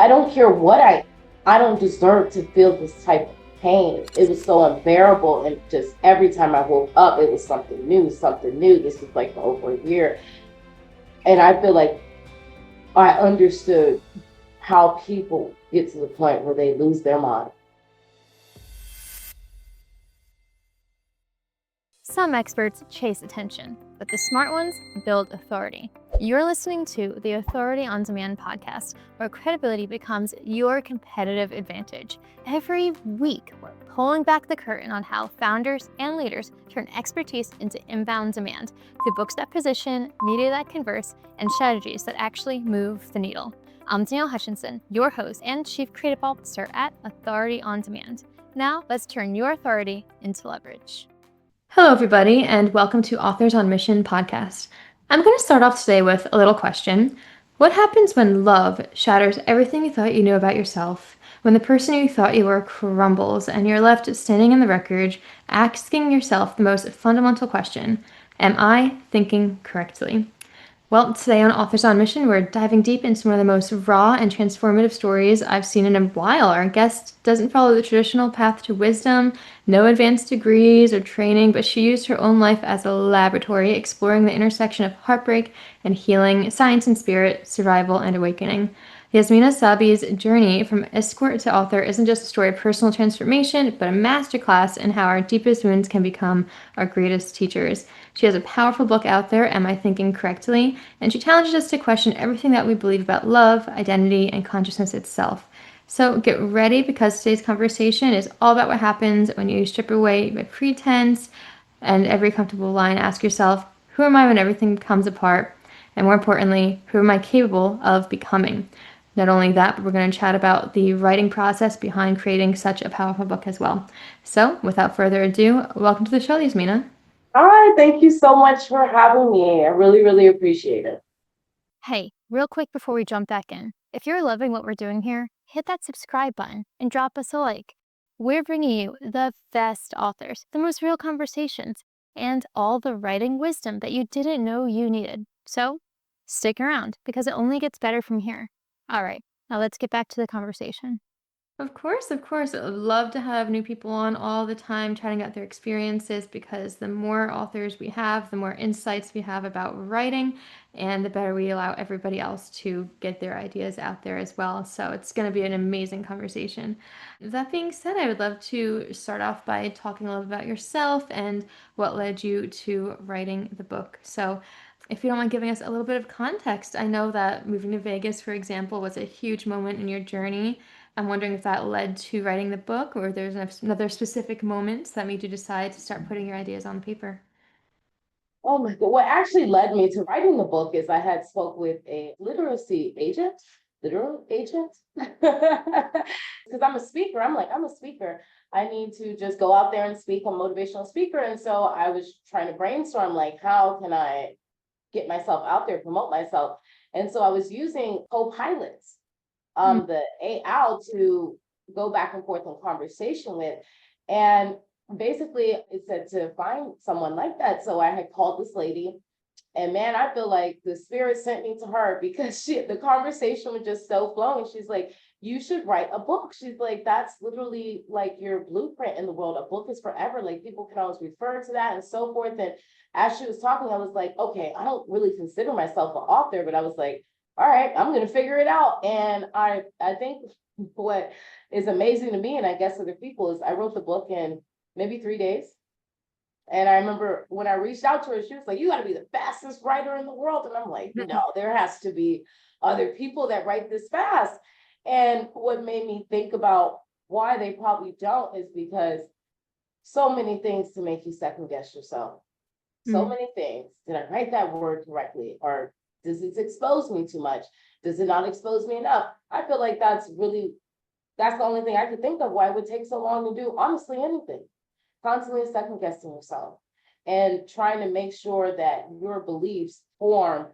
I don't care what I don't deserve to feel this type of pain. It was so unbearable. And just every time I woke up, it was something new, something new. This was like for over a year. And I feel like I understood how people get to the point where they lose their mind. Some experts chase attention, but the smart ones build authority. You're listening to the Authority on Demand podcast, where credibility becomes your competitive advantage. Every week, we're pulling back the curtain on how founders and leaders turn expertise into inbound demand through books that position, media that converse, and strategies that actually move the needle. I'm Danielle Hutchinson, your host and Chief Creative Officer at Authority on Demand. Now, let's turn your authority into leverage. Hello, everybody, and welcome to Authors on Mission podcast. I'm going to start off today with a little question. What happens when love shatters everything you thought you knew about yourself, when the person you thought you were crumbles, and you're left standing in the wreckage, asking yourself the most fundamental question, am I thinking correctly? Well, today on Authors on Mission, we're diving deep into one of the most raw and transformative stories I've seen in a while. Our guest doesn't follow the traditional path to wisdom, no advanced degrees or training, but she used her own life as a laboratory, exploring the intersection of heartbreak and healing, science and spirit, survival and awakening. Jasmina Sabi's journey from escort to author isn't just a story of personal transformation, but a masterclass in how our deepest wounds can become our greatest teachers. She has a powerful book out there, Am I Thinking Correctly? And she challenges us to question everything that we believe about love, identity, and consciousness itself. So get ready, because today's conversation is all about what happens when you strip away the pretense and every comfortable line. Ask yourself, who am I when everything comes apart? And more importantly, who am I capable of becoming? Not only that, but we're going to chat about the writing process behind creating such a powerful book as well. So without further ado, welcome to the show, Jasmina. Hi, thank you so much for having me. I really, really appreciate it. Hey, real quick before we jump back in, if you're loving what we're doing here, hit that subscribe button and drop us a like. We're bringing you the best authors, the most real conversations, and all the writing wisdom that you didn't know you needed. So stick around, because it only gets better from here. All right, now let's get back to the conversation. Of course. I would love to have new people on all the time chatting about their experiences, because the more authors we have, the more insights we have about writing, and the better we allow everybody else to get their ideas out there as well. So it's going to be an amazing conversation. That being said, I would love to start off by talking a little about yourself and what led you to writing the book. So if you don't mind giving us a little bit of context, I know that moving to Vegas, for example, was a huge moment in your journey. I'm wondering if that led to writing the book, or there's another specific moment that made you decide to start putting your ideas on paper. Oh my God. What actually led me to writing the book is I had spoke with a literal agent, because I'm a speaker. I'm a speaker. I need to just go out there and speak. I'm a motivational speaker. And so I was trying to brainstorm, like, how can I get myself out there, promote myself? And so I was using co-pilots, the AI to go back and forth in conversation with. And basically it said to find someone like that. So I had called this lady, and man, I feel like the spirit sent me to her, because the conversation was just so flowing. She's like, you should write a book. She's like, that's literally like your blueprint in the world. A book is forever. Like, people can always refer to that and so forth. And as she was talking, I was like, okay, I don't really consider myself an author, but I was like, all right, I'm going to figure it out. And I think what is amazing to me, and I guess other people, is I wrote the book in maybe 3 days. And I remember when I reached out to her, she was like, you got to be the fastest writer in the world. And I'm like, no, there has to be other people that write this fast. And what made me think about why they probably don't is because so many things to make you second guess yourself. So many things. Did I write that word correctly? Or does it expose me too much? Does it not expose me enough? I feel like that's the only thing I could think of why it would take so long to do honestly anything. Constantly second guessing yourself and trying to make sure that your beliefs form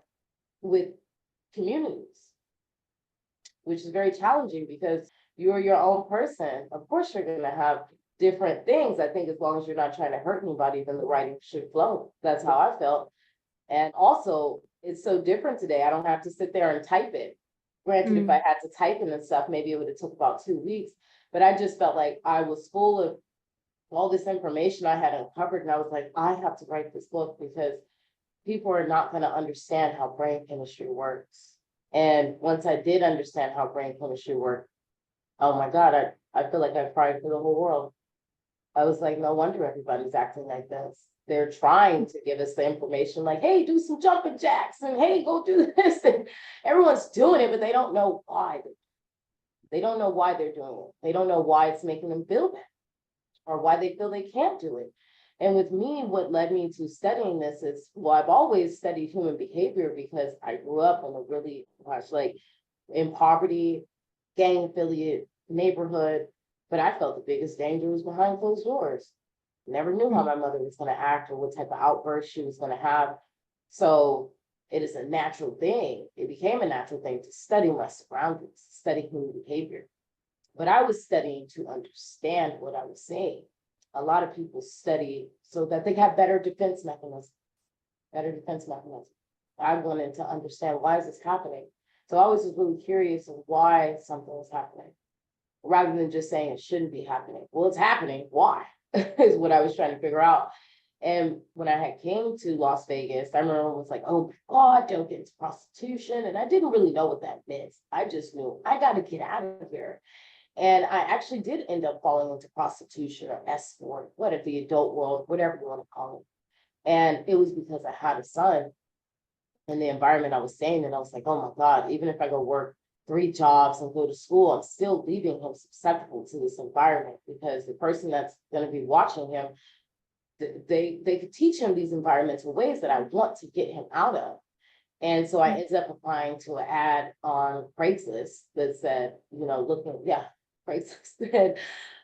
with communities, which is very challenging because you're your own person. Of course, you're going to have different things. I think as long as you're not trying to hurt anybody, then the writing should flow. That's how I felt. And also, it's so different today. I don't have to sit there and type it. Granted, if I had to type in and stuff, maybe it would have took about 2 weeks, but I just felt like I was full of all this information I had uncovered. And I was like, I have to write this book because people are not going to understand how brain chemistry works. And once I did understand how brain chemistry worked, oh my God, I feel like I cried for the whole world. I was like, no wonder everybody's acting like this. They're trying to give us the information like, hey, do some jumping jacks and hey, go do this. And everyone's doing it, but they don't know why. They don't know why they're doing it. They don't know why it's making them feel bad or why they feel they can't do it. And with me, what led me to studying this is, well, I've always studied human behavior because I grew up in a really, like in poverty, gang affiliate neighborhood, but I felt the biggest danger was behind closed doors. Never knew how my mother was going to act or what type of outburst she was going to have. So it is a natural thing. It became a natural thing to study my surroundings, study human behavior. But I was studying to understand what I was seeing. A lot of people study so that they have better defense mechanisms. I wanted to understand, why is this happening? So I was just really curious of why something was happening, rather than just saying it shouldn't be happening. Well, it's happening. Why? Is what I was trying to figure out. And when I had came to Las Vegas, I remember it was like, oh my God, don't get into prostitution. And I didn't really know what that meant. I just knew I got to get out of here. And I actually did end up falling into prostitution or escort, whatever, the adult world, whatever you want to call it. And it was because I had a son in the environment I was staying in. I was like, oh my God, even if I go work 3 jobs and go to school, I'm still leaving him susceptible to this environment, because the person that's going to be watching him, they could teach him these environmental ways that I want to get him out of. And so I ended up applying to an ad on Craigslist that said, Craigslist. And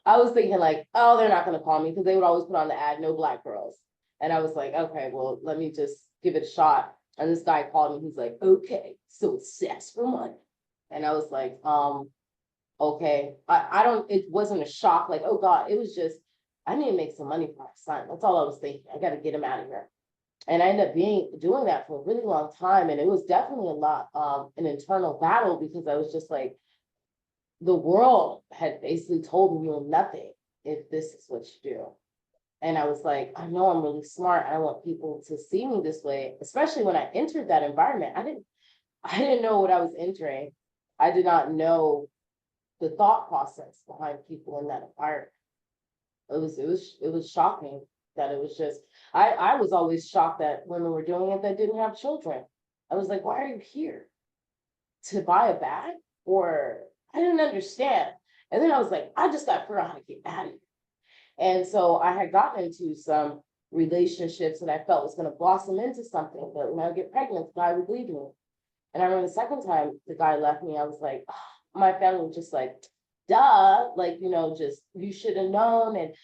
I was thinking like, oh, they're not going to call me, because they would always put on the ad, no Black girls. And I was like, okay, well, let me just give it a shot. And this guy called me. He's like, okay, so it's sex for money. And I was like, okay. It wasn't a shock, like, oh God, it was just, I need to make some money for my son. That's all I was thinking. I got to get him out of here. And I ended up doing that for a really long time. And it was definitely a lot, an internal battle, because I was just like, the world had basically told me you're nothing if this is what you do. And I was like, I know I'm really smart. I want people to see me this way, especially when I entered that environment. I didn't know what I was entering. I did not know the thought process behind people in that environment. It was shocking that it was just, I was always shocked that women were doing it that didn't have children. I was like, why are you here? To buy a bag? Or I didn't understand. And then I was like, I just got to figure out how to get out of here. And so I had gotten into some relationships that I felt was going to blossom into something. But when I would get pregnant, the guy would leave me. And I remember the second time the guy left me, I was like, oh, my family was just like, duh, like, just, you should have known. And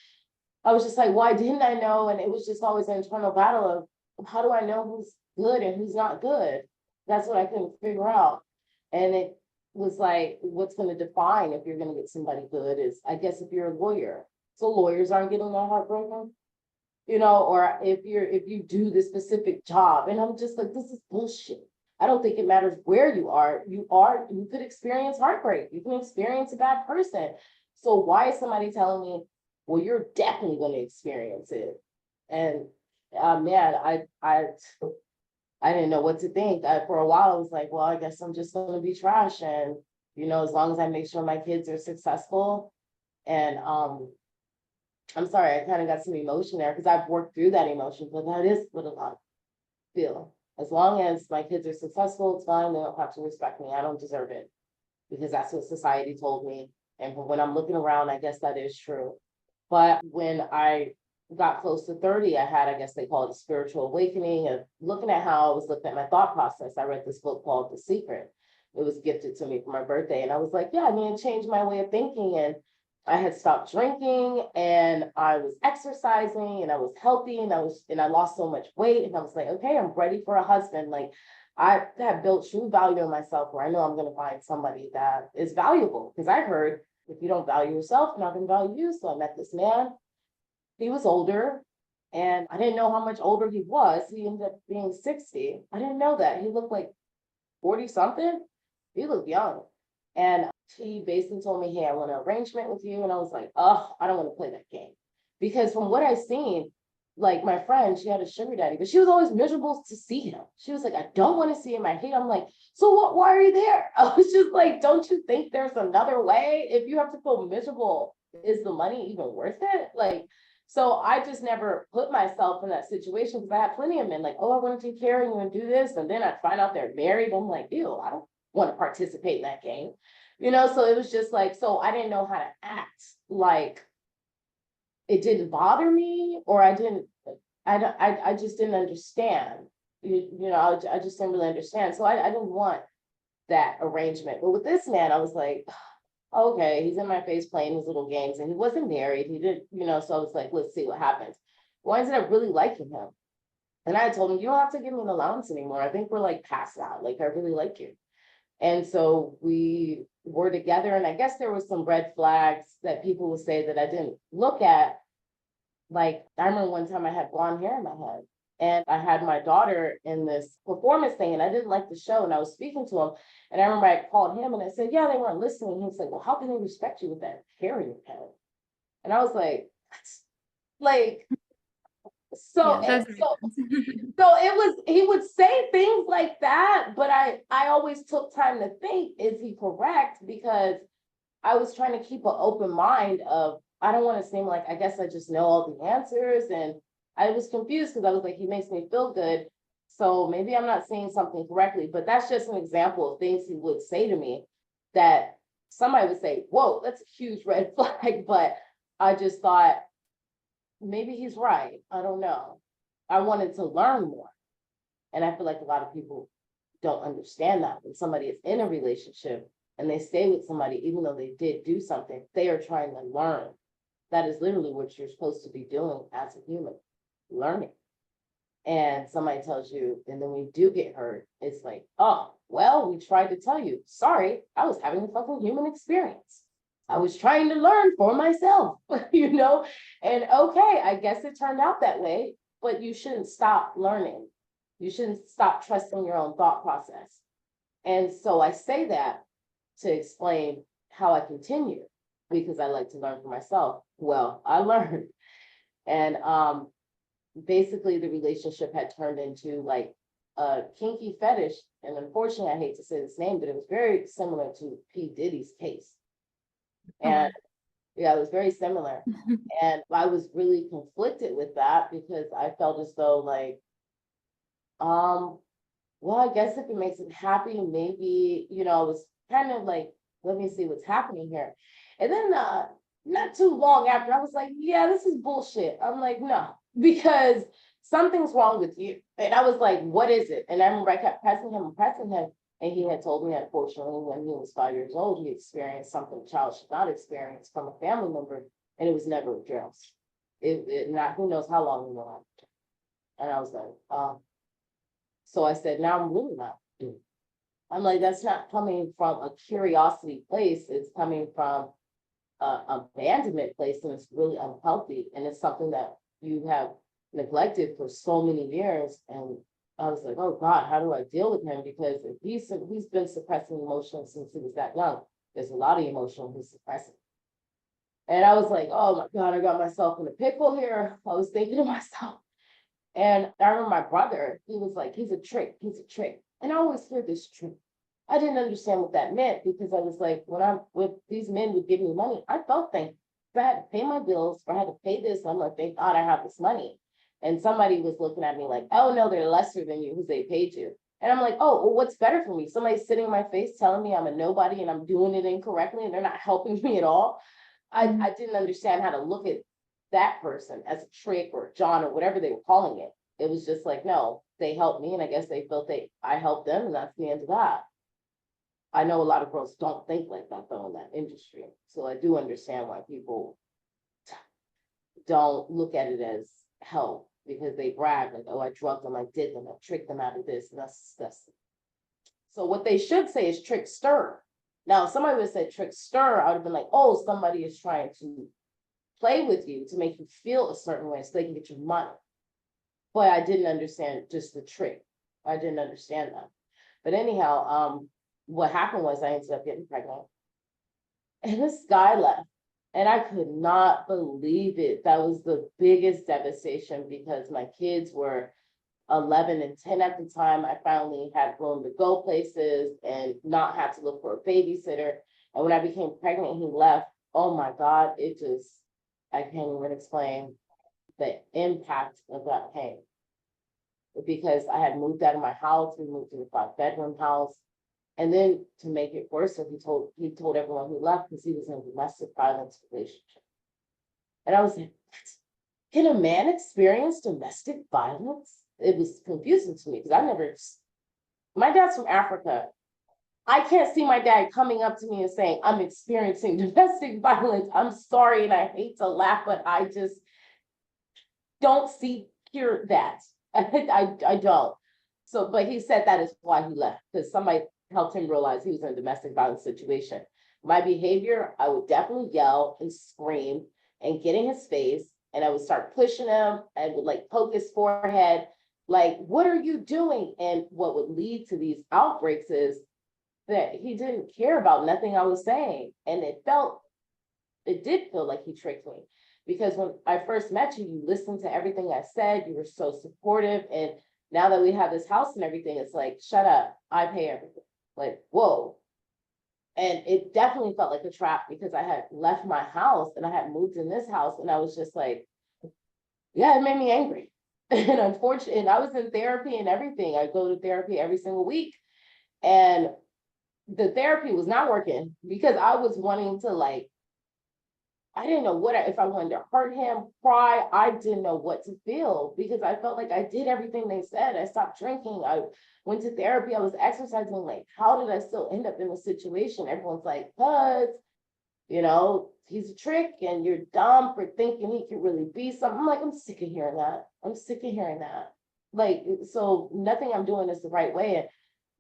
I was just like, why didn't I know? And it was just always an internal battle of, how do I know who's good and who's not good? That's what I couldn't figure out. And it was like, what's going to define if you're going to get somebody good is, I guess, if you're a lawyer. So lawyers aren't getting their heart broken, or if you do this specific job. And I'm just like, this is bullshit. I don't think it matters where you are. You could experience heartbreak. You can experience a bad person. So why is somebody telling me, well, you're definitely going to experience it? And man, I didn't know what to think. For a while, I was like, well, I guess I'm just going to be trash. And, as long as I make sure my kids are successful. And I'm sorry, I kind of got some emotion there because I've worked through that emotion, but that is what a lot of feel. As long as my kids are successful, it's fine. They don't have to respect me. I don't deserve it, because that's what society told me. And when I'm looking around, I guess that is true. But when I got close to 30, I had, I guess they call it a spiritual awakening of looking at how I was looking at my thought process. I read this book called The Secret. It was gifted to me for my birthday. And I was like, yeah, I need to change my way of thinking. And I had stopped drinking and I was exercising and I was healthy and I lost so much weight. And I was like, okay, I'm ready for a husband. Like, I have built true value in myself where I know I'm going to find somebody that is valuable. Because I heard, if you don't value yourself, you're not going to value you. So I met this man. He was older and I didn't know how much older he was. He ended up being 60. I didn't know that. He looked like 40 something. he looked young. And he basically told me, hey, I want an arrangement with you. And I was like, oh, I don't want to play that game. Because from what I seen, like my friend, she had a sugar daddy, but she was always miserable to see him. She was like, I don't want to see him. I hate him. I'm like, so what, why are you there? I was just like, don't you think there's another way? If you have to feel miserable, is the money even worth it? Like, so I just never put myself in that situation because I had plenty of men like, oh, I want to take care of you and do this. And then I find out they're married. I'm like, ew, I don't want to participate in that game. So it was just like, so I didn't know how to act. Like, it didn't bother me, or I just didn't understand. I just didn't really understand. So I didn't want that arrangement. But with this man, I was like, okay, he's in my face playing his little games, and he wasn't married. He didn't, so I was like, let's see what happens. Well, I ended up really liking him. And I told him, you don't have to give me an allowance anymore. I think we're like past that. Like, I really like you. And so we were together, and I guess there was some red flags that people would say that I didn't look at. Like, I remember one time I had blonde hair in my head, and I had my daughter in this performance thing, and I didn't like the show, and I was speaking to him, and I remember I called him and I said, yeah, they weren't listening. He was like, well, how can they respect you with that hair in your head? And I was like, what? Like, so, Yeah, so he would say things like that, but I always took time to think, is he correct? Because I was trying to keep an open mind of, I don't want to seem like, I guess I just know all the answers. And I was confused because I was like, he makes me feel good. So maybe I'm not saying something correctly, but that's just an example of things he would say to me that somebody would say, whoa, that's a huge red flag. But I just thought, maybe he's right. I don't know. I wanted to learn more. And I feel like a lot of people don't understand that when somebody is in a relationship and they stay with somebody, even though they did do something, they are trying to learn. That is literally what you're supposed to be doing as a human, learning. And somebody tells you, and then when you do get hurt, it's like, oh, well, we tried to tell you, sorry, I was having a fucking human experience. I was trying to learn for myself, And okay, I guess it turned out that way, but you shouldn't stop learning. You shouldn't stop trusting your own thought process. And so I say that to explain how I continue, because I like to learn for myself. Well, I learned. And basically the relationship had turned into like a kinky fetish. And unfortunately, I hate to say this name, but it was very similar to P. Diddy's case. And yeah, it was very similar. And I was really conflicted with that because I felt as though like, well, I guess if it makes it happy, maybe, it was kind of like, let me see what's happening here. And then not too long after, I was like, yeah, this is bullshit. I'm like, no, because something's wrong with you. And I was like, what is it? And I remember I kept pressing him, and he had told me, unfortunately, when he was 5 years old, he experienced something a child should not experience from a family member, and it was never addressed. Not who knows how long we went on. And I was like, so I said, now I'm really not doing it. I'm like, that's not coming from a curiosity place. It's coming from an abandonment place, and it's really unhealthy. And it's something that you have neglected for so many years. And I was like, oh God, how do I deal with him? Because if he's been suppressing emotion since he was that young. There's a lot of emotion he's suppressing. And I was like, oh my God, I got myself in a pickle here. I was thinking to myself. And I remember my brother, he was like, he's a trick. And I always hear this trick. I didn't understand what that meant, because I was like, when these men would give me money, I felt thankful. If I had to pay my bills, if I had to pay this, I'm like, thank God I have this money. And somebody was looking at me like, oh no, they're lesser than you because they paid you. And I'm like, oh, well, what's better for me? Somebody sitting in my face telling me I'm a nobody and I'm doing it incorrectly and they're not helping me at all. I didn't understand how to look at that person as a trick or John or whatever they were calling it. It was just like, no, they helped me, and I guess they felt I helped them, and that's the end of that. I know a lot of girls don't think like that though in that industry. So I do understand why people don't look at it as help, because they brag like, oh, I drugged them, I did them, I tricked them out of this, and that's. So what they should say is trickster. Now, if somebody would have said trickster, I would have been like, oh, somebody is trying to play with you to make you feel a certain way so they can get your money. But I didn't understand just the trick. I didn't understand that. But anyhow, what happened was I ended up getting pregnant. And this guy left. And I could not believe it. That was the biggest devastation because my kids were 11 and 10 at the time. I finally had room to go places and not have to look for a babysitter. And when I became pregnant, he left. Oh my God, I can't even explain the impact of that pain. Because I had moved out of my house, we moved to a 5-bedroom house. And then to make it worse, he told everyone he left because he was in a domestic violence relationship. And I was like, what? Can a man experience domestic violence? It was confusing to me because my dad's from Africa. I can't see my dad coming up to me and saying, I'm experiencing domestic violence. I'm sorry, and I hate to laugh, but I just don't hear that. I don't. So, but he said that is why he left, because somebody helped him realize he was in a domestic violence situation. My behavior, I would definitely yell and scream and get in his face, and I would start pushing him and would like poke his forehead, like, what are you doing? And what would lead to these outbreaks is that he didn't care about nothing I was saying. And it did feel like he tricked me. Because when I first met you, you listened to everything I said, you were so supportive. And now that we have this house and everything, it's like, shut up, I pay everything. Like, whoa. And it definitely felt like a trap because I had left my house and I had moved in this house, and I was just like, yeah, it made me angry. And unfortunately, I was in therapy and everything. I go to therapy every single week. And the therapy was not working because I was wanting to I didn't know if I wanted to hurt him, cry. I didn't know what to feel because I felt like I did everything they said. I stopped drinking. I went to therapy. I was exercising. Like, how did I still end up in this situation? Everyone's like, cuz, he's a trick and you're dumb for thinking he could really be something. I'm like, I'm sick of hearing that. I'm sick of hearing that. Like, so nothing I'm doing is the right way. And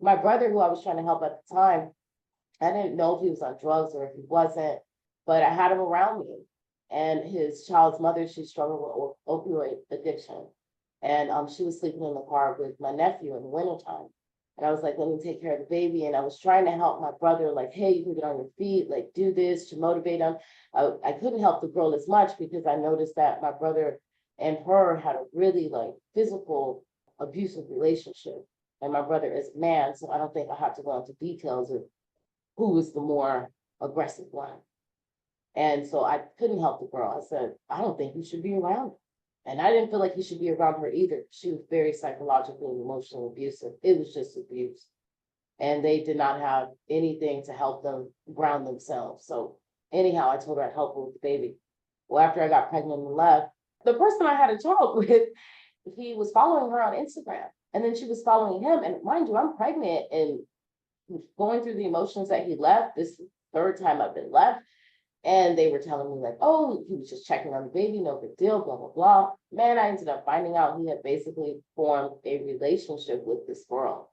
my brother, who I was trying to help at the time, I didn't know if he was on drugs or if he wasn't, but I had him around me. And his child's mother, she struggled with opioid addiction. And she was sleeping in the car with my nephew in the wintertime. And I was like, let me take care of the baby. And I was trying to help my brother, like, hey, you can get on your feet, like, do this to motivate him. I couldn't help the girl as much because I noticed that my brother and her had a really physical abusive relationship. And my brother is a man, so I don't think I have to go into details of who was the more aggressive one. And so I couldn't help the girl. I said, I don't think you should be around her. And I didn't feel like he should be around her either. She was very psychologically and emotionally abusive. It was just abuse. And they did not have anything to help them ground themselves. So anyhow, I told her I'd help her with the baby. Well, after I got pregnant and left, the person I had a child with, he was following her on Instagram. And then she was following him. And mind you, I'm pregnant and going through the emotions that he left. This is the third time I've been left. And they were telling me like, oh, he was just checking on the baby, no big deal, blah, blah, blah. Man, I ended up finding out he had basically formed a relationship with this girl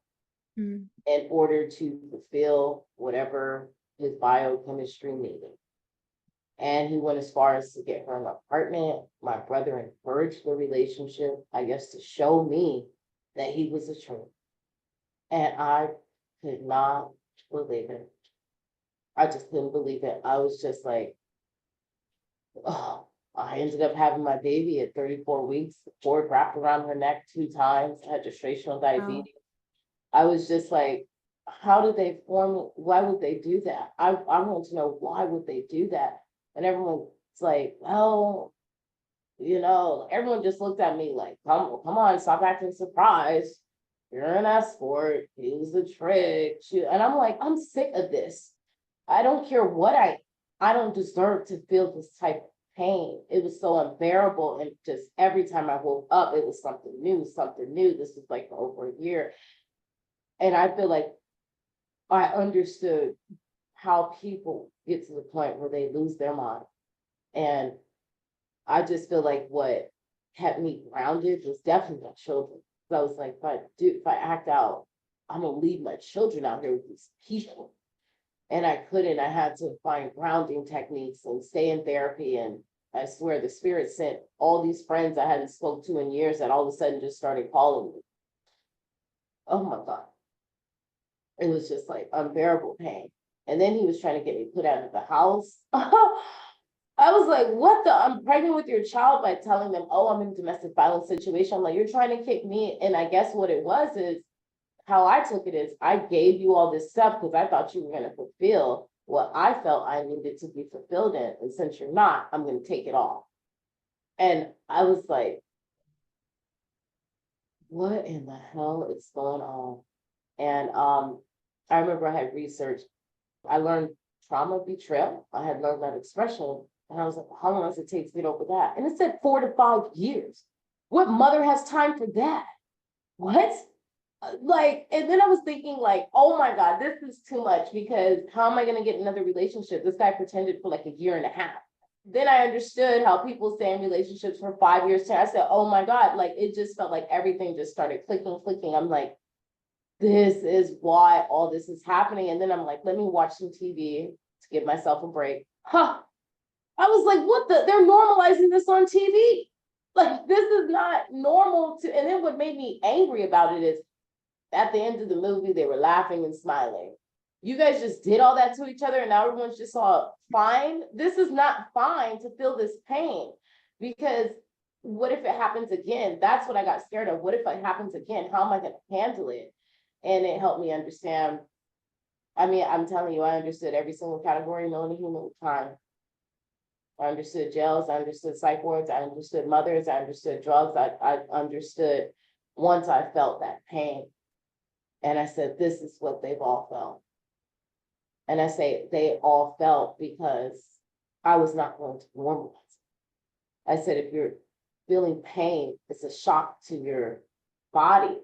in order to fulfill whatever his biochemistry needed. And he went as far as to get her an apartment. My brother encouraged the relationship, I guess, to show me that he was a true. And I could not believe it. I just couldn't believe it. I was just like, oh, I ended up having my baby at 34 weeks, cord wrapped around her neck 2 times, I had gestational diabetes. I was just like, how did they form? Why would they do that? I wanted to know, why would they do that? And everyone's like, well, everyone just looked at me like, come on, stop acting surprised. You're an escort. He was a trick. And I'm like, I'm sick of this. I don't care what I don't deserve to feel this type of pain. It was so unbearable. And just every time I woke up, it was something new, something new. This was like for over a year. And I feel like I understood how people get to the point where they lose their mind. And I just feel like what kept me grounded was definitely my children. So I was like, if I act out, I'm gonna leave my children out here with these people. And I couldn't. I had to find grounding techniques and stay in therapy. And I swear the spirit sent all these friends I hadn't spoke to in years that all of a sudden just started calling me. Oh my God. It was just like unbearable pain. And then he was trying to get me put out of the house. I was like, what the? I'm pregnant with your child by telling them, oh, I'm in a domestic violence situation. I'm like, you're trying to kick me. And I guess what it was is how I took it is I gave you all this stuff because I thought you were going to fulfill what I felt I needed to be fulfilled in. And since you're not, I'm going to take it all. And I was like, what in the hell is going on? And I remember I had researched, I learned trauma betrayal. I had learned that expression. And I was like, how long does it take to get over that? And it said 4 to 5 years. What mother has time for that? What? Like, and then I was thinking like, oh my God, this is too much because how am I going to get another relationship? This guy pretended for like a year and a half. Then I understood how people stay in relationships for 5 years. I said, oh my God, like it just felt like everything just started clicking. I'm like, this is why all this is happening. And then I'm like, let me watch some TV to give myself a break. Huh. I was like, what the? They're normalizing this on TV. Like, this is not normal to, and then what made me angry about it is at the end of the movie, they were laughing and smiling. You guys just did all that to each other and now everyone's just all fine. This is not fine to feel this pain because what if it happens again? That's what I got scared of. What if it happens again? How am I going to handle it? And it helped me understand. I mean, I'm telling you, I understood every single category known to humankind. I understood jails, I understood psych wards, I understood mothers, I understood drugs, I understood once I felt that pain. And I said, this is what they've all felt. And I say they all felt because I was not going to normalize it. I said, if you're feeling pain, it's a shock to your body,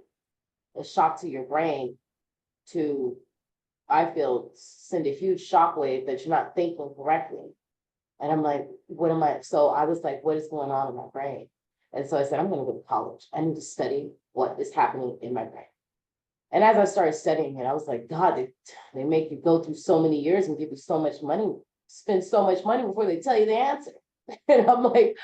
a shock to your brain to, I feel, send a huge shockwave that you're not thinking correctly. And I'm like, what am I? So I was like, what is going on in my brain? And so I said, I'm going to go to college. I need to study what is happening in my brain. And as I started studying it, I was like, God, they make you go through so many years and give you so much money, spend so much money before they tell you the answer. And I'm like,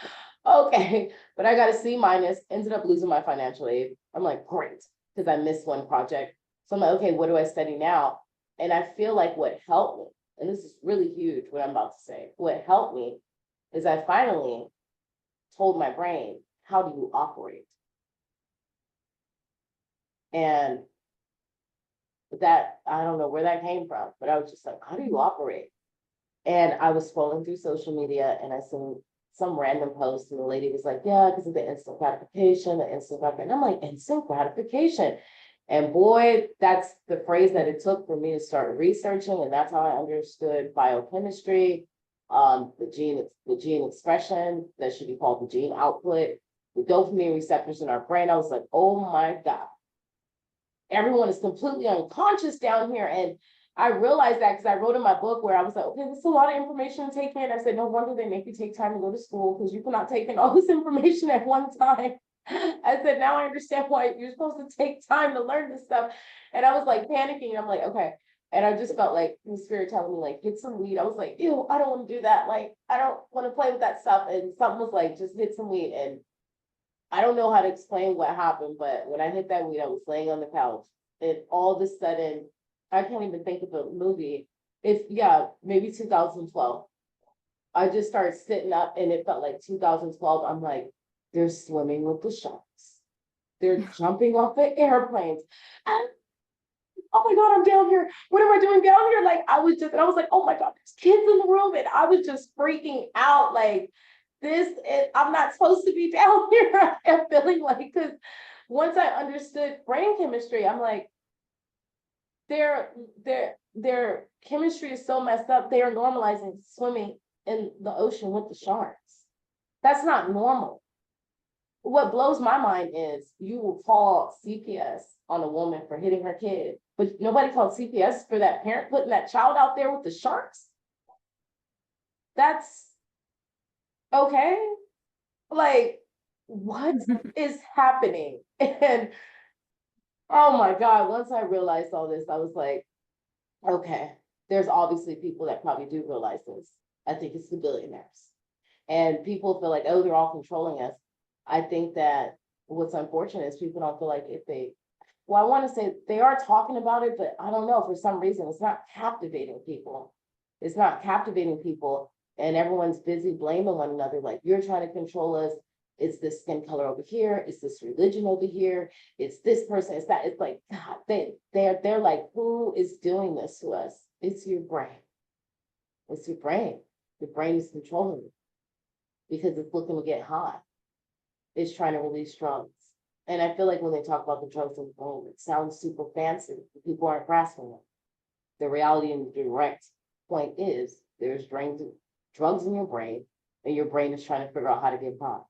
okay, but I got a C minus, ended up losing my financial aid. I'm like, great, because I missed one project. So I'm like, okay, what do I study now? And I feel like what helped me, and this is really huge, what I'm about to say, what helped me is I finally told my brain, how do you operate? And that, I don't know where that came from, but I was just like, how do you operate? And I was scrolling through social media and I seen some random post and the lady was like, yeah, because of the instant gratification, And I'm like, instant gratification. And boy, that's the phrase that it took for me to start researching. And that's how I understood biochemistry, the gene expression that should be called the gene output, the dopamine receptors in our brain. I was like, oh my God. Everyone is completely unconscious down here. And I realized that because I wrote in my book where I was like, okay, this is a lot of information to take in. I said, no wonder they make you take time to go to school because you cannot take in all this information at one time. I said, now I understand why you're supposed to take time to learn this stuff. And I was like panicking. And I'm like, okay. And I just felt like the spirit telling me, like, hit some weed. I was like, ew, I don't want to do that. Like, I don't want to play with that stuff. And something was like, just hit some weed. And I don't know how to explain what happened, but when I hit that weed, I was laying on the couch and all of a sudden, I can't even think of a movie. It's, yeah, maybe 2012. I just started sitting up and it felt like 2012. I'm like, they're swimming with the sharks. They're jumping off the airplanes. And, oh my God, I'm down here. What am I doing down here? Like, I was like, oh my God, there's kids in the room. And I was just freaking out. Like, I'm not supposed to be down here. I'm feeling like, because once I understood brain chemistry, I'm like, their chemistry is so messed up. They are normalizing swimming in the ocean with the sharks. That's not normal. What blows my mind is you will call CPS on a woman for hitting her kid, but nobody called CPS for that parent putting that child out there with the sharks. That's okay. Like, what is happening? And oh my God, once I realized all this, I was like, okay, there's obviously people that probably do realize this. I think it's the billionaires. And people feel like, oh, they're all controlling us. I think that what's unfortunate is people don't feel like if they well, I want to say they are talking about it, but I don't know, for some reason, it's not captivating people. It's not captivating people, and everyone's busy blaming one another, like, you're trying to control us. It's this skin color over here, it's this religion over here, it's this person, it's that. It's like, God, they're like, who is doing this to us? It's your brain. It's your brain. Your brain is controlling you because it's looking to get high. It's trying to release drugs. And I feel like when they talk about the drugs in the brain, it sounds super fancy. People aren't grasping it. The reality and the direct point is there's drugs in your brain, and your brain is trying to figure out how to get high.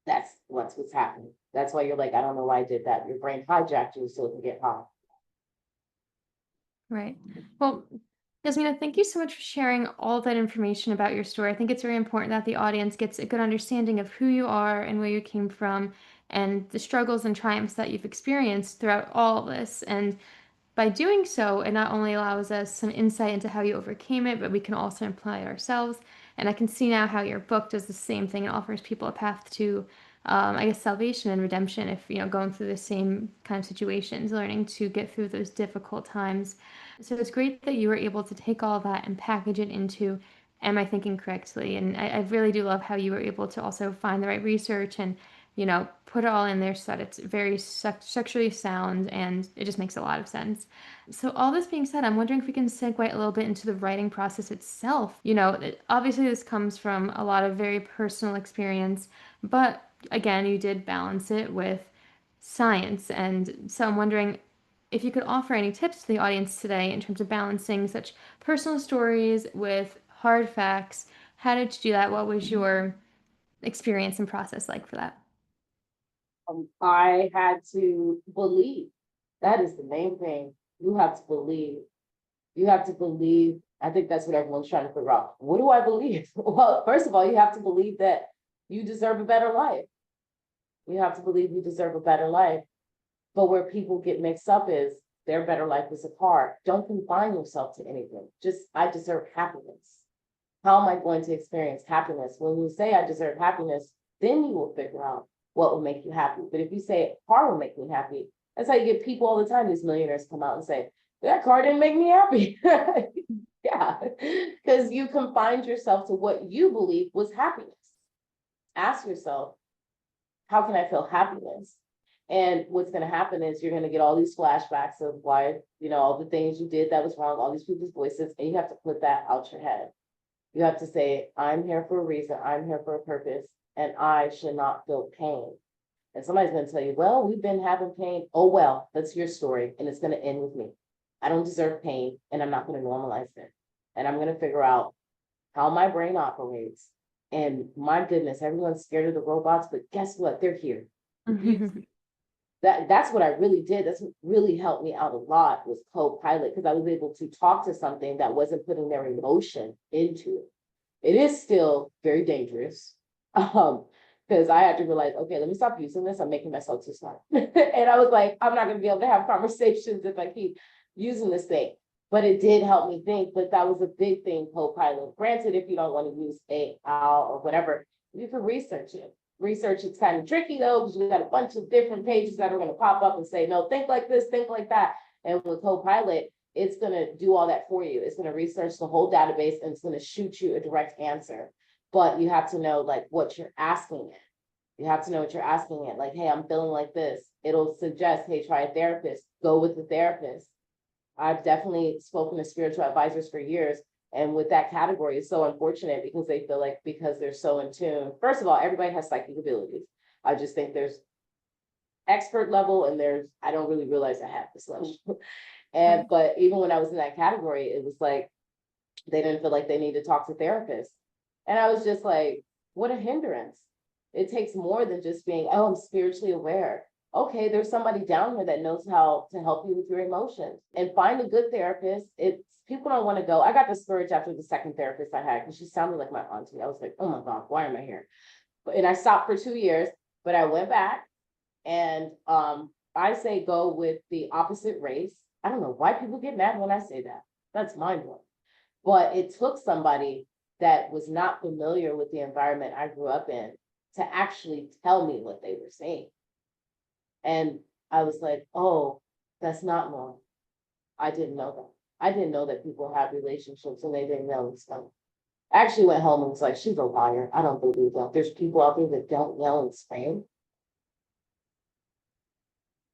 That's what's happening. That's why you're like, I don't know why I did that. Your brain hijacked you so it can get high. Right. Well, Jasmina, thank you so much for sharing all that information about your story. I think it's very important that the audience gets a good understanding of who you are and where you came from and the struggles and triumphs that you've experienced throughout all of this. And by doing so, it not only allows us some insight into how you overcame it, but we can also apply it ourselves. And I can see now how your book does the same thing and offers people a path to, I guess, salvation and redemption if, going through the same kind of situations, learning to get through those difficult times. So it's great that you were able to take all that and package it into, am I thinking correctly? And I really do love how you were able to also find the right research and put it all in there so that it's very structurally sound and it just makes a lot of sense. So all this being said, I'm wondering if we can segue a little bit into the writing process itself. Obviously this comes from a lot of very personal experience, but again, you did balance it with science. And so I'm wondering if you could offer any tips to the audience today in terms of balancing such personal stories with hard facts. How did you do that? What was your experience and process like for that? I had to believe. That is the main thing. You have to believe. You have to believe. I think that's what everyone's trying to figure out. What do I believe? Well, first of all, you have to believe that you deserve a better life. You have to believe you deserve a better life. But where people get mixed up is their better life is apart. Don't confine yourself to anything. Just, I deserve happiness. How am I going to experience happiness? When you say I deserve happiness, then you will figure out what will make you happy. But if you say car will make me happy, that's how you get people all the time. These millionaires come out and say, that car didn't make me happy. Yeah, because you confined yourself to what you believe was happiness. Ask yourself, how can I feel happiness? And what's going to happen is you're going to get all these flashbacks of why, all the things you did that was wrong, all these people's voices, and you have to put that out your head. You have to say, I'm here for a reason, I'm here for a purpose, and I should not feel pain. And somebody's going to tell you, well, we've been having pain. Oh, well, that's your story, and it's going to end with me. I don't deserve pain, and I'm not going to normalize it. And I'm going to figure out how my brain operates. And my goodness, everyone's scared of the robots, but guess what? They're here. That's what I really did. That's what really helped me out a lot was co-pilot, because I was able to talk to something that wasn't putting their emotion into it. It is still very dangerous. Because I had to realize, okay, let me stop using this. I'm making myself too smart. And I was like, I'm not going to be able to have conversations if I keep using this thing. But it did help me think. But that was a big thing, co-pilot. Granted, if you don't want to use AI or whatever, you can research it. Research, it's kind of tricky though, because we got a bunch of different pages that are going to pop up and say, no, think like this, think like that. And with co-pilot, it's going to do all that for you. It's going to research the whole database and it's going to shoot you a direct answer. But you have to know like what you're asking it. You have to know what you're asking it. Like, hey, I'm feeling like this. It'll suggest, hey, try a therapist, go with the therapist. I've definitely spoken to spiritual advisors for years. And with that category, it's so unfortunate because they feel like because they're so in tune. First of all, everybody has psychic abilities. I just think there's expert level and I don't really realize I have this level. And but even when I was in that category, it was like they didn't feel like they need to talk to therapists. And I was just like, what a hindrance. It takes more than just being, oh, I'm spiritually aware. Okay, there's somebody down here that knows how to help you with your emotions. And find a good therapist. People don't want to go. I got discouraged after the second therapist I had because she sounded like my auntie. I was like, oh my God, why am I here? And I stopped for 2 years, but I went back and I say go with the opposite race. I don't know why people get mad when I say that. That's mind blowing. But it took somebody that was not familiar with the environment I grew up in to actually tell me what they were saying. And I was like, oh, that's not normal. I didn't know that. I didn't know that people have relationships and they didn't know and stuff. I actually went home and was like, she's a liar. I don't believe that. There's people out there that don't yell and scream.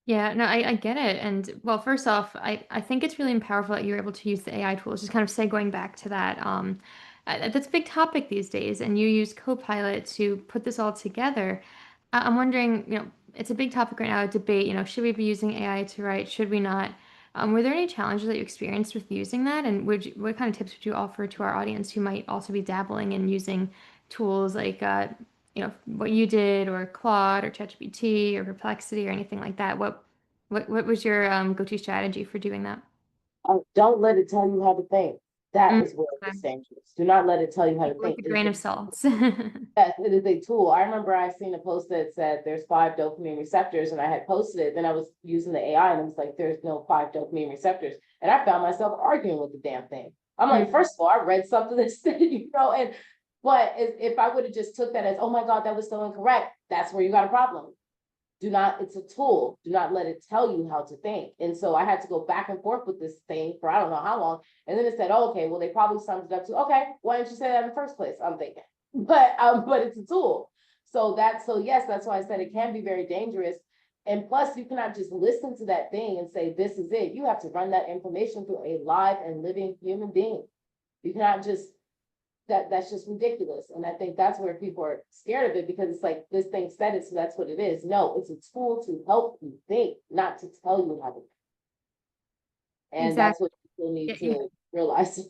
Yeah, no, I get it. And well, first off, I think it's really powerful that you're able to use the AI tools. Just kind of segueing back to that, that's a big topic these days, and you use Copilot to put this all together. I'm wondering, it's a big topic right now, a debate. Should we be using AI to write? Should we not? Were there any challenges that you experienced with using that? And what kind of tips would you offer to our audience who might also be dabbling in using tools like what you did, or Claude, or ChatGPT, or Perplexity, or anything like that? What was your go-to strategy for doing that? Don't let it tell you how to think. That Mm, is where okay. it's dangerous. Do not let it tell you how Take to it with think. a grain of salt. Yes, it is a tool. I remember I seen a post that said there's 5 dopamine receptors, and I had posted it. Then I was using the AI, and it was like, there's no 5 dopamine receptors. And I found myself arguing with the damn thing. I'm like, Mm, first of all, I read something that said, and but if I would have just took that as, oh my God, that was so incorrect, that's where you got a problem. Do not, it's a tool. Do not let it tell you how to think. And so I had to go back and forth with this thing for I don't know how long. And then it said, oh, okay, well, they probably summed it up to, okay, why didn't you say that in the first place? I'm thinking, but it's a tool. So yes, that's why I said it can be very dangerous. And plus, you cannot just listen to that thing and say, this is it. You have to run that information through a live and living human being. You cannot just that's just ridiculous. And I think that's where people are scared of it, because it's like, this thing said it, so that's what it is. No, it's a tool to help you think, not to tell you how to think. And that's exactly. what people need Yeah, to realize.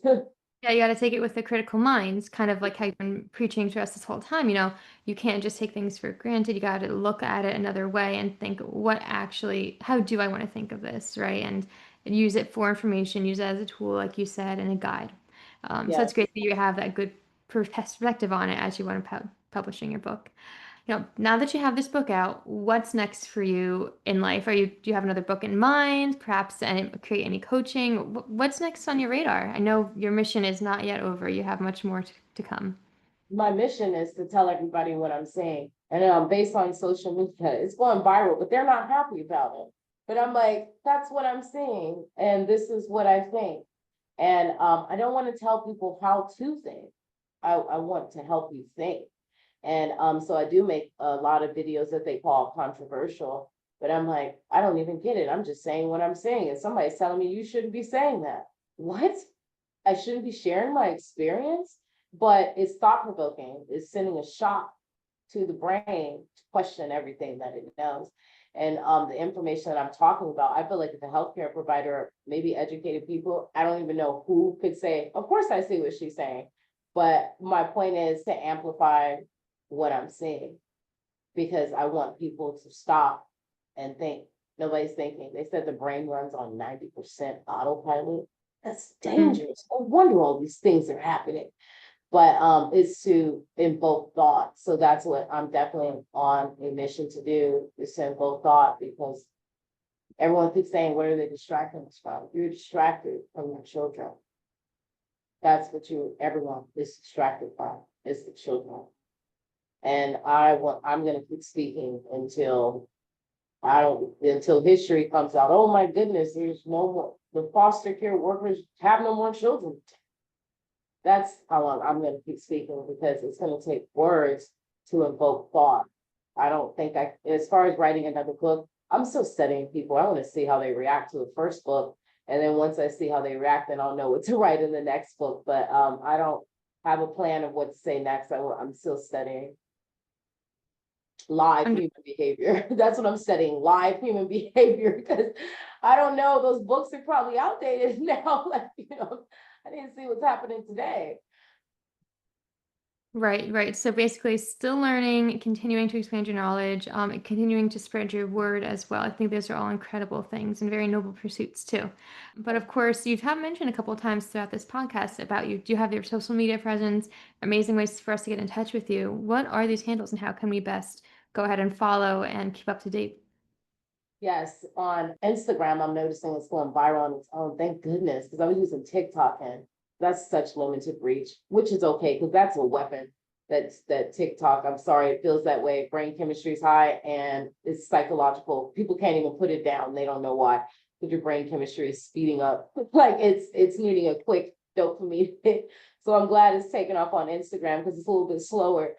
yeah, you got to take it with a critical mind, kind of like how you've been preaching to us this whole time. You can't just take things for granted. You got to look at it another way and think, how do I want to think of this, right? And use it for information, use it as a tool, like you said, and a guide. So it's Yes. great that you have that good perspective on it as you want to publishing your book. Now that you have this book out, what's next for you in life? Do you have another book in mind? Perhaps create any coaching? What's next on your radar? I know your mission is not yet over. You have much more to come. My mission is to tell everybody what I'm saying. And based on social media, it's going viral, but they're not happy about it. But I'm like, that's what I'm saying. And this is what I think. And I don't want to tell people how to think. I want to help you think. And so I do make a lot of videos that they call controversial, but I'm like, I don't even get it. I'm just saying what I'm saying. And somebody's telling me you shouldn't be saying that. What? I shouldn't be sharing my experience, but it's thought provoking. It's sending a shock to the brain to question everything that it knows. And the information that I'm talking about, I feel like if a healthcare provider, maybe educated people, I don't even know who could say, of course I see what she's saying. But my point is to amplify what I'm seeing, because I want people to stop and think. Nobody's thinking. They said the brain runs on 90% autopilot. That's Mhm. dangerous. No wonder all these things are happening. But it's to invoke thought. So that's what I'm definitely on a mission to do, is to invoke thought, because everyone keeps saying, what are they distracting us from? You're distracted from your children. That's what everyone is distracted from, is the children. And I'm gonna keep speaking until history comes out. Oh my goodness, there's no more, the foster care workers have no more children. That's how long I'm gonna keep speaking, because it's gonna take words to invoke thought. I don't think as far as writing another book, I'm still studying people. I want to see how they react to the first book. And then once I see how they react, then I'll know what to write in the next book. But I don't have a plan of what to say next. I'm still studying live Under- human behavior. That's what I'm studying, live human behavior, because I don't know, those books are probably outdated now. Like, I need to see what's happening today. Right, right. So basically, still learning, continuing to expand your knowledge, and continuing to spread your word as well. I think those are all incredible things and very noble pursuits too. But of course, you've have mentioned a couple of times throughout this podcast about you do have your social media presence, amazing ways for us to get in touch with you. What are these handles, and how can we best go ahead and follow and keep up to date? Yes, on Instagram, I'm noticing it's going viral on its own. Thank goodness, because I was using TikTok, and that's such limited reach, which is okay, because that's a weapon. that TikTok. I'm sorry, it feels that way. Brain chemistry is high and it's psychological. People can't even put it down. They don't know why. Because your brain chemistry is speeding up. Like it's needing a quick dopamine hit. So I'm glad it's taken off on Instagram because it's a little bit slower.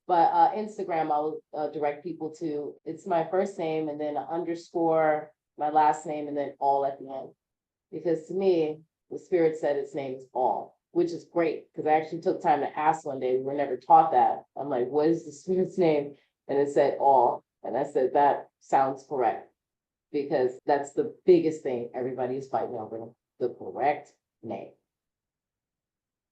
But Instagram, I will direct people to. It's my first name and then an underscore, my last name, and then all at the end. Because to me, the spirit said its name is all, which is great because I actually took time to ask one day. We were never taught that. I'm like, what is the spirit's name? And it said all. And I said, that sounds correct because that's the biggest thing everybody is fighting over, the correct name.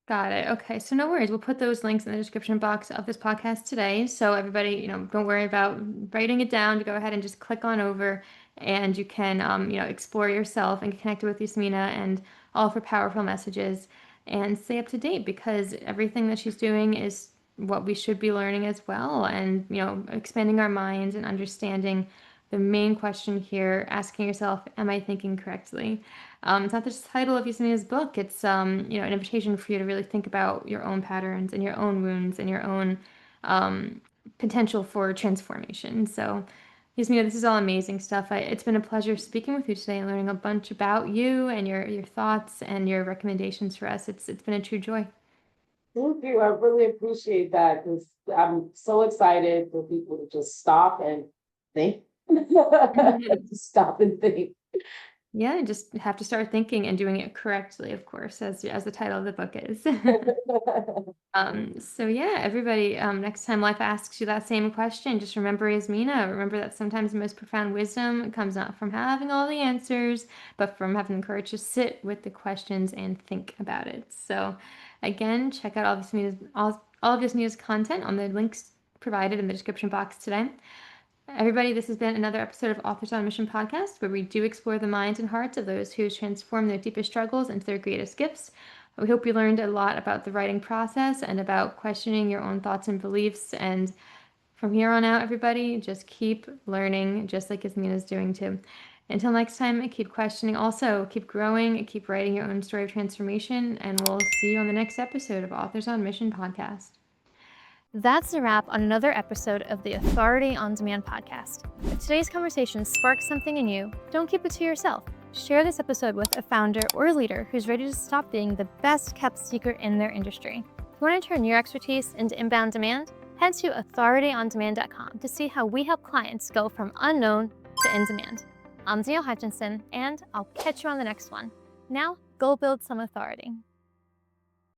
Got it. Okay. So no worries. We'll put those links in the description box of this podcast today. So everybody, don't worry about writing it down. To go ahead and just click on over and you can, explore yourself and connect with Jasmina and all of her powerful messages and stay up to date because everything that she's doing is what we should be learning as well. And, expanding our minds and understanding the main question here, asking yourself, am I thinking correctly? It's not the title of Jasmina's book. It's an invitation for you to really think about your own patterns and your own wounds and your own potential for transformation. So, Jasmina, this is all amazing stuff. It's been a pleasure speaking with you today and learning a bunch about you and your thoughts and your recommendations for us. It's been a true joy. Thank you. I really appreciate that because I'm so excited for people to just stop and think. Stop and think. Yeah, just have to start thinking and doing it correctly, of course, as the title of the book is. So yeah, everybody, next time life asks you that same question, just remember Jasmina. Remember that sometimes the most profound wisdom comes not from having all the answers, but from having the courage to sit with the questions and think about it. So again, check out all of Jasmina's content on the links provided in the description box today. Everybody, this has been another episode of Authors on Mission podcast, where we do explore the minds and hearts of those who transform their deepest struggles into their greatest gifts. We hope you learned a lot about the writing process and about questioning your own thoughts and beliefs. And from here on out, everybody, just keep learning, just like Jasmina's doing too. Until next time, keep questioning. Also, keep growing, keep writing your own story of transformation, and we'll see you on the next episode of Authors on Mission podcast. That's a wrap on another episode of the Authority on Demand podcast. If today's conversation sparked something in you, don't keep it to yourself. Share this episode with a founder or leader who's ready to stop being the best kept secret in their industry. If you want to turn your expertise into inbound demand, head to authorityondemand.com to see how we help clients go from unknown to in demand. I'm Danielle Hutchinson, and I'll catch you on the next one. Now, go build some authority.